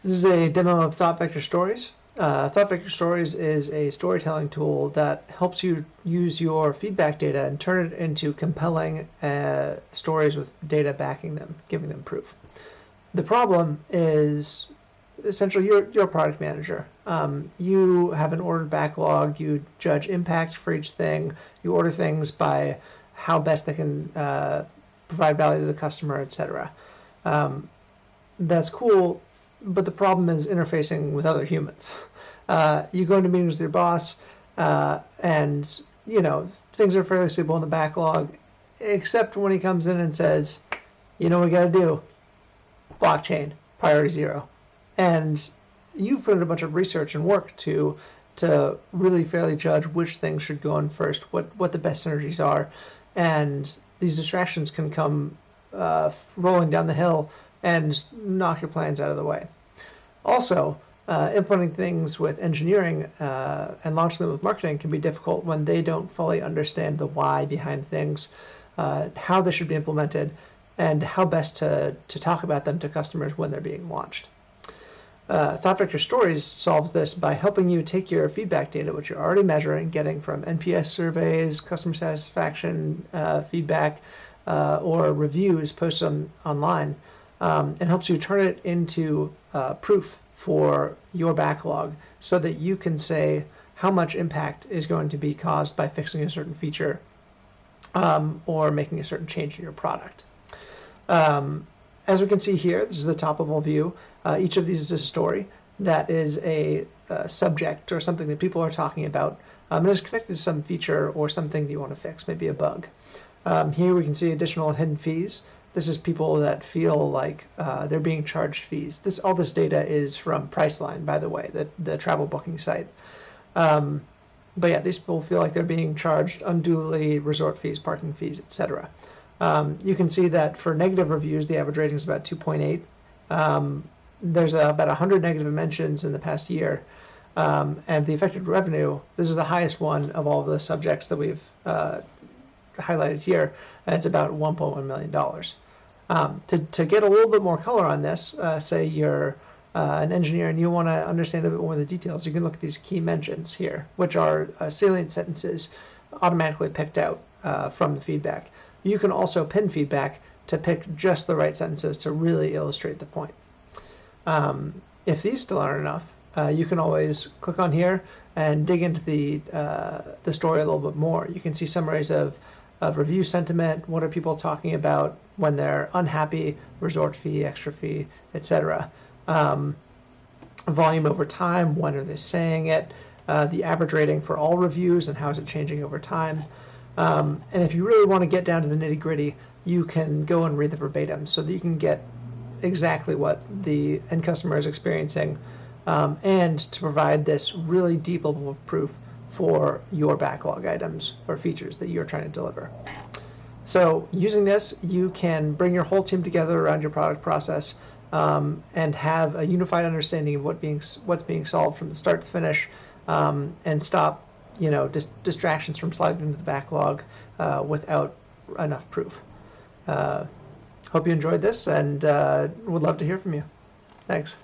This is a demo of Thought Vector Stories. Thought Vector Stories is a storytelling tool that helps you use your feedback data and turn it into compelling stories with data backing them, giving them proof. The problem is essentially you're a product manager. You have an ordered backlog. You judge impact for each thing. You order things by how best they can provide value to the customer, etc. That's cool, but the problem is interfacing with other humans. You go into meetings with your boss, and things are fairly stable in the backlog, except when he comes in and says, "You know what we got to do? Blockchain, priority 0." And you've put in a bunch of research and work to really fairly judge which things should go in first, what the best synergies are, and these distractions can come rolling down the hill and knock your plans out of the way. Also, implementing things with engineering and launching them with marketing can be difficult when they don't fully understand the why behind things, how they should be implemented, and how best to talk about them to customers when they're being launched. Thought Vector Stories solves this by helping you take your feedback data, which you're already measuring, getting from NPS surveys, customer satisfaction feedback, or reviews posted online, and helps you turn it into proof for your backlog so that you can say how much impact is going to be caused by fixing a certain feature or making a certain change in your product. As we can see here, this is the top-level view. Each of these is a story that is a subject or something that people are talking about, and is connected to some feature or something that you want to fix, maybe a bug. Here we can see additional and hidden fees. This is people that feel like they're being charged fees. All this data is from Priceline, by the way, the travel booking site. But yeah, these people feel like they're being charged unduly resort fees, parking fees, etc. You can see that for negative reviews, the average rating is about 2.8. There's about 100 negative mentions in the past year. And the affected revenue, this is the highest one of all the subjects that we've highlighted here, and it's about $1.1 million. To get a little bit more color on this, say you're an engineer and you want to understand a bit more of the details, you can look at these key mentions here, which are salient sentences automatically picked out from the feedback. You can also pin feedback to pick just the right sentences to really illustrate the point. If these still aren't enough, you can always click on here and dig into the story a little bit more. You can see summaries of review sentiment, what are people talking about when they're unhappy, resort fee, extra fee, etc. Volume over time, when are they saying it, the average rating for all reviews and how is it changing over time. And if you really want to get down to the nitty-gritty, you can go and read the verbatim so that you can get exactly what the end customer is experiencing, and to provide this really deep level of proof for your backlog items or features that you're trying to deliver. So using this, you can bring your whole team together around your product process and have a unified understanding of what's being solved from the start to finish, and stop distractions from sliding into the backlog without enough proof. Hope you enjoyed this, and would love to hear from you. Thanks.